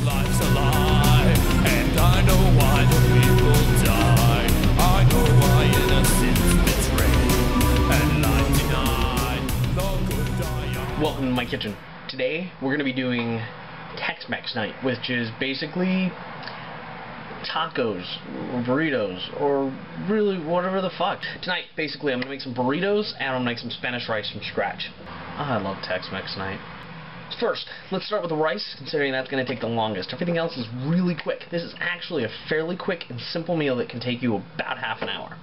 This life's a lie, and I know why the people die. I know why innocence betrayed, and life denied. The good die young. Welcome to my kitchen. Today we're going to be doing Tex-Mex night, which is basically tacos or burritos or really whatever the fuck. Tonight basically I'm going to make some burritos and I'm going to make some Spanish rice from scratch. I love Tex-Mex night. First, let's start with the rice, considering that's going to take the longest. Everything else is really quick. This is actually a fairly quick and simple meal that can take you about half an hour.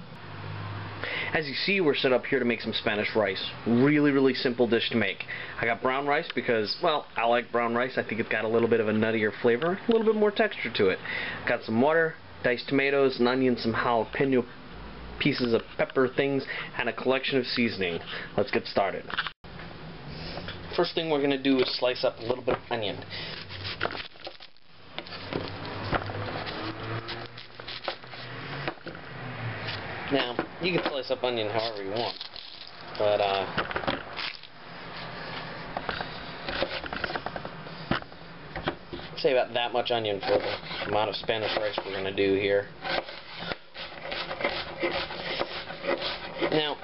As you see, we're set up here to make some Spanish rice. Really simple dish to make. I got brown rice because, well, I like brown rice. I think it's got a little bit of a nuttier flavor, a little bit more texture to it. Got some water, diced tomatoes, an onion, some jalapeno pieces of pepper things, and a collection of seasoning. Let's get started. First thing we're going to do is slice up a little bit of onion. Now, you can slice up onion however you want, but say about that much onion for the amount of Spanish rice we're going to do here. Now,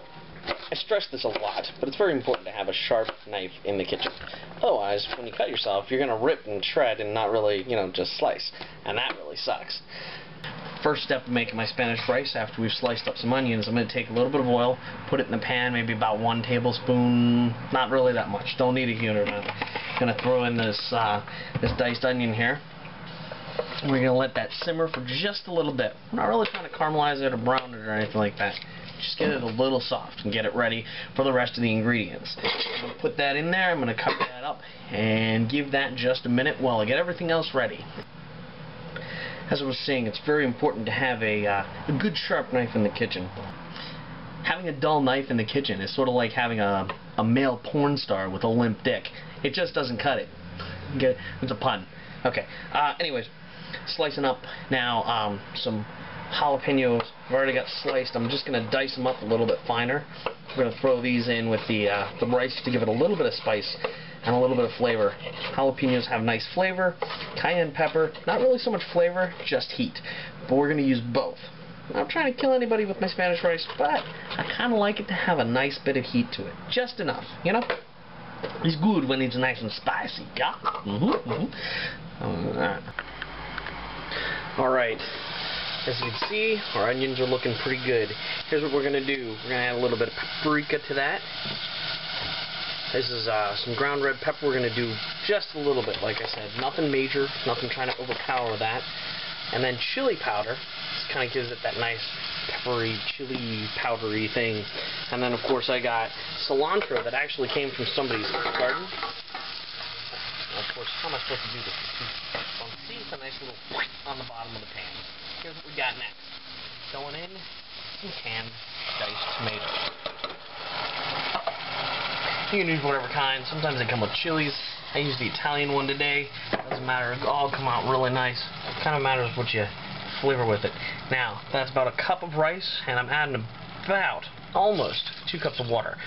I stress this a lot, but it's very important to have a sharp knife in the kitchen. Otherwise, when you cut yourself, you're going to rip and shred and not really, just slice, and that really sucks. First step of making my Spanish rice, after we've sliced up some onions, I'm going to take a little bit of oil, put it in the pan, maybe about 1 tablespoon, not really that much, don't need a huge amount. I'm going to throw in this diced onion here. We're going to let that simmer for just a little bit. We're not really trying to caramelize it or brown it or anything like that. Just get it a little soft and get it ready for the rest of the ingredients. I'm going to put that in there, I'm going to cover that up, and give that just a minute while I get everything else ready. As I was saying, it's very important to have a good sharp knife in the kitchen. Having a dull knife in the kitchen is sort of like having a male porn star with a limp dick. It just doesn't cut it. Get it? It's a pun. Okay. Anyways, slicing up now some jalapenos. I've already got sliced. I'm just going to dice them up a little bit finer. We're going to throw these in with the rice to give it a little bit of spice and a little bit of flavor. Jalapenos have nice flavor. Cayenne pepper, not really so much flavor, just heat. But we're going to use both. I'm not trying to kill anybody with my Spanish rice, but I kind of like it to have a nice bit of heat to it. Just enough, It's good when it's nice and spicy, yeah? Alright. As you can see, our onions are looking pretty good. Here's what we're going to do. We're going to add a little bit of paprika to that. This is some ground red pepper. We're going to do just a little bit, like I said. Nothing major, nothing trying to overpower that. And then chili powder. This kind of gives it that nice peppery, chili powdery thing. And then, of course, I got cilantro that actually came from somebody's garden. And of course, how am I supposed to do this? See, it's a nice little on the bottom of the pan. Here's what we got next. Going in, some canned diced tomatoes. You can use whatever kind. Sometimes they come with chilies. I used the Italian one today. Doesn't matter. It'll all come out really nice. It kind of matters what you flavor with it. Now, that's about a cup of rice, and I'm adding about almost 2 cups of water.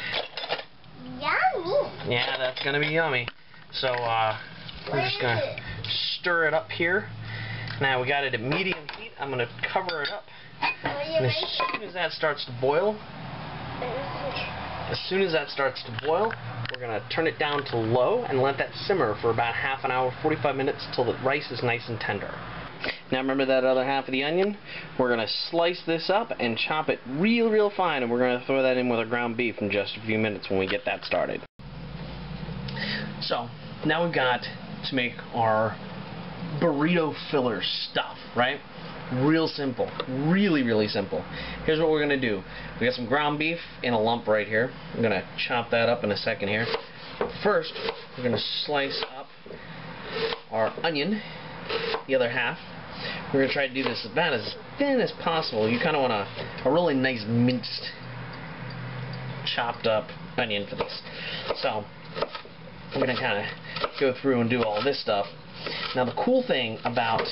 Yummy. Yeah, that's going to be yummy. So, we're just going to stir it up here. Now, we got it at medium heat. I'm going to cover it up. And as soon as that starts to boil, we're going to turn it down to low and let that simmer for about half an hour, 45 minutes, until the rice is nice and tender. Now remember that other half of the onion? We're going to slice this up and chop it real fine, and we're going to throw that in with our ground beef in just a few minutes when we get that started. So, now we've got to make our burrito filler stuff, right? Real simple. Really simple. Here's what we're going to do. We got some ground beef in a lump right here. I'm going to chop that up in a second here. First, we're going to slice up our onion, the other half. We're going to try to do this about as thin as possible. You kind of want a really nice minced, chopped up onion for this. So, we're going to kind of go through and do all this stuff. Now, the cool thing about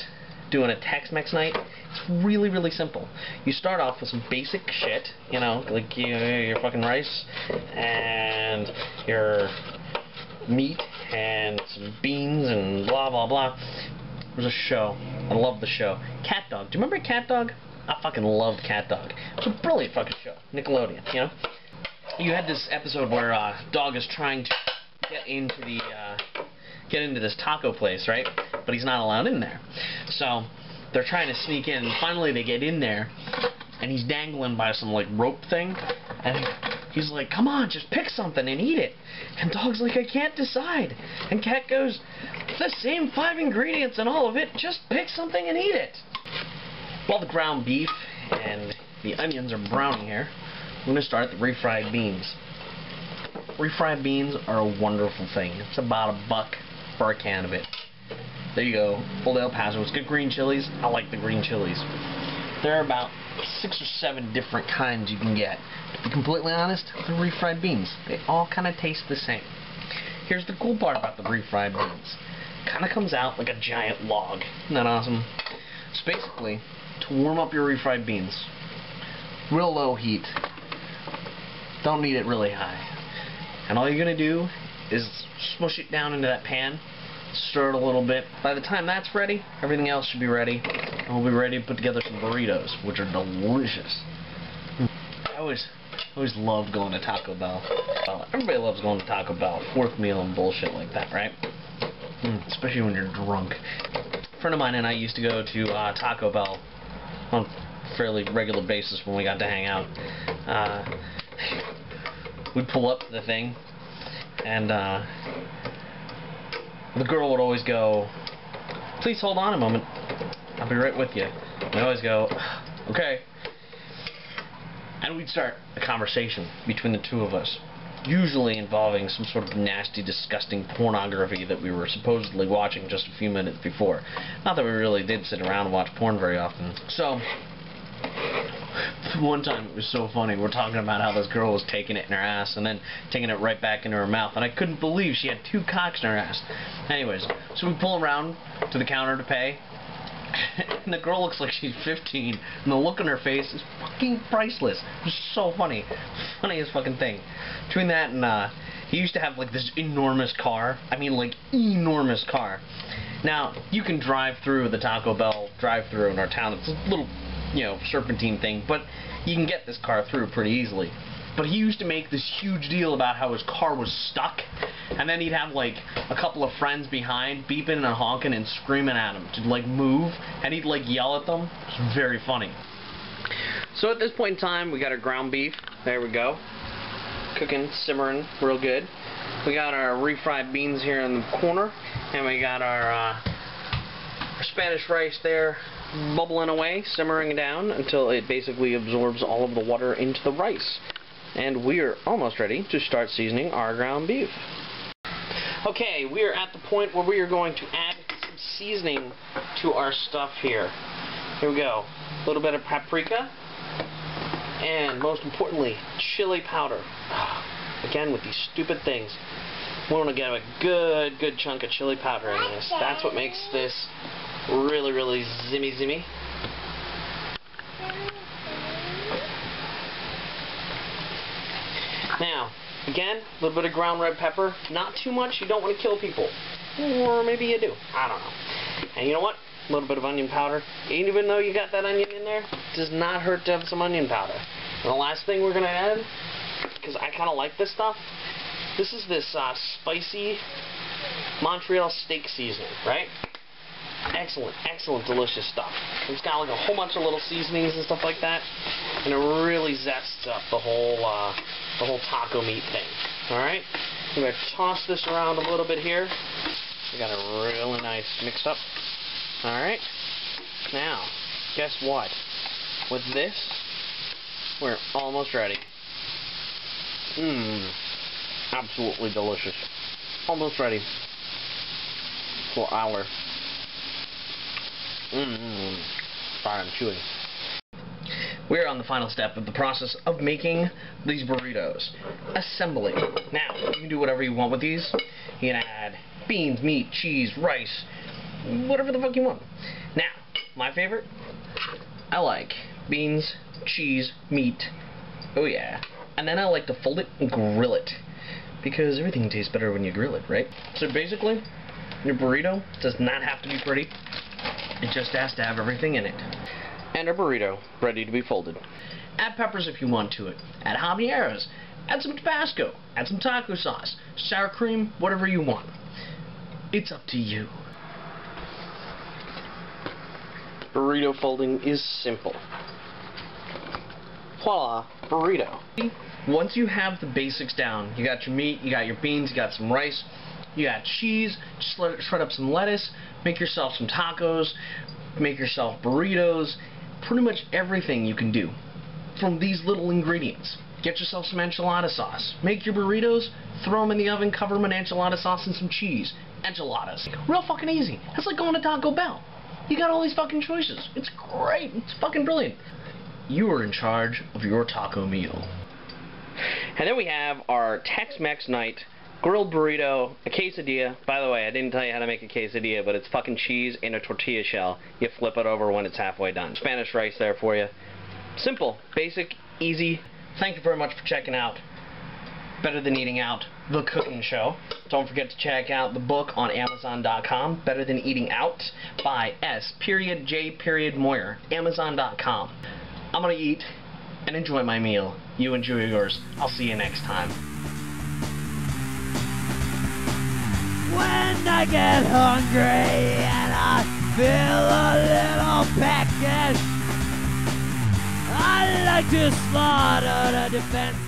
doing a Tex-Mex night, it's really simple. You start off with some basic shit, like your fucking rice and your meat and some beans and blah blah blah. there was a show. I love the show. Cat Dog. Do you remember Cat Dog? I fucking loved Cat Dog. It was a brilliant fucking show. Nickelodeon, you know? You had this episode where Dog is trying to get into this taco place, right? But he's not allowed in there. So they're trying to sneak in, and finally they get in there, and he's dangling by some like rope thing, and he's like, "Come on, just pick something and eat it." And Dog's like, "I can't decide." And Cat goes, "The same 5 ingredients and all of it, just pick something and eat it." While the ground beef and the onions are browning here, we're going to start the refried beans. Refried beans are a wonderful thing. It's about $1 for a can of it. There you go. Old El Paso. It's good green chilies. I like the green chilies. There are about 6 or 7 different kinds you can get. To be completely honest, they're refried beans. They all kind of taste the same. Here's the cool part about the refried beans. It kind of comes out like a giant log. Isn't that awesome? So basically, to warm up your refried beans, real low heat. Don't need it really high. And all you're going to do is smush it down into that pan, stir it a little bit. By the time that's ready, everything else should be ready, and we'll be ready to put together some burritos, which are delicious. I always loved going to Taco Bell. Everybody loves going to Taco Bell, 4th meal and bullshit like that, right? Especially when you're drunk. A friend of mine and I used to go to Taco Bell on a fairly regular basis when we got to hang out. We'd pull up to the thing, and the girl would always go, "Please hold on a moment, I'll be right with you." And I'd always go, "Okay." And we'd start a conversation between the two of us, usually involving some sort of nasty, disgusting pornography that we were supposedly watching just a few minutes before. Not that we really did sit around and watch porn very often. So, one time it was so funny. We're talking about how this girl was taking it in her ass and then taking it right back into her mouth, and I couldn't believe she had 2 cocks in her ass. Anyways, so we pull around to the counter to pay, and the girl looks like she's 15, and the look on her face is fucking priceless. It's so funny. Funniest fucking thing. Between that and he used to have like this enormous car. I mean, like, enormous car. Now, you can drive through the Taco Bell drive-through in our town. It's a little, you know, serpentine thing, but you can get this car through pretty easily. But he used to make this huge deal about how his car was stuck, and then he'd have like a couple of friends behind beeping and honking and screaming at him to like move, and he'd like yell at them. It's very funny. So at this point in time, we got our ground beef. There we go. Cooking, simmering real good. We got our refried beans here in the corner, and we got our Spanish rice there bubbling away, simmering down until it basically absorbs all of the water into the rice. And we're almost ready to start seasoning our ground beef. Okay, we are at the point where we are going to add some seasoning to our stuff here. Here we go. A little bit of paprika, and most importantly, chili powder. Again, with these stupid things, we want to get a good chunk of chili powder in this. That's what makes this really zimmy. Now, again, a little bit of ground red pepper. Not too much. You don't want to kill people. Or maybe you do. I don't know. And you know what? A little bit of onion powder. Even though you got that onion in there, it does not hurt to have some onion powder. And the last thing we're going to add, because I kind of like this stuff, this is this spicy Montreal steak seasoning, right? Excellent, delicious stuff. It's got like a whole bunch of little seasonings and stuff like that, and it really zests up the whole taco meat thing. All right, I'm gonna toss this around a little bit here. We got a really nice mix up. All right, now guess what? With this, we're almost ready. Absolutely delicious. Almost ready for our sorry, I'm chewing. We're on the final step of the process of making these burritos. Assembly. Now, you can do whatever you want with these. You can add beans, meat, cheese, rice, whatever the fuck you want. Now, my favorite, I like beans, cheese, meat. Oh yeah. And then I like to fold it and grill it, because everything tastes better when you grill it, right? So basically, your burrito does not have to be pretty. It just has to have everything in it. And a burrito, ready to be folded. Add peppers if you want to it. Add habaneros. Add some Tabasco. Add some taco sauce. Sour cream, whatever you want. It's up to you. Burrito folding is simple. Voila, burrito. Once you have the basics down, you got your meat, you got your beans, you got some rice, you got cheese, just shred up some lettuce, make yourself some tacos, make yourself burritos, pretty much everything you can do from these little ingredients. Get yourself some enchilada sauce. Make your burritos, throw them in the oven, cover them in enchilada sauce and some cheese. Enchiladas. Real fucking easy. That's like going to Taco Bell. You got all these fucking choices. It's great. It's fucking brilliant. You are in charge of your taco meal. And then we have our Tex-Mex night. Grilled burrito, a quesadilla. By the way, I didn't tell you how to make a quesadilla, but it's fucking cheese in a tortilla shell. You flip it over when it's halfway done. Spanish rice there for you. Simple, basic, easy. Thank you very much for checking out Better Than Eating Out, the cooking show. Don't forget to check out the book on Amazon.com, Better Than Eating Out, by S.J. Moyer, Amazon.com. I'm going to eat and enjoy my meal. You enjoy yours. I'll see you next time. When I get hungry and I feel a little peckish, I like to slaughter the defense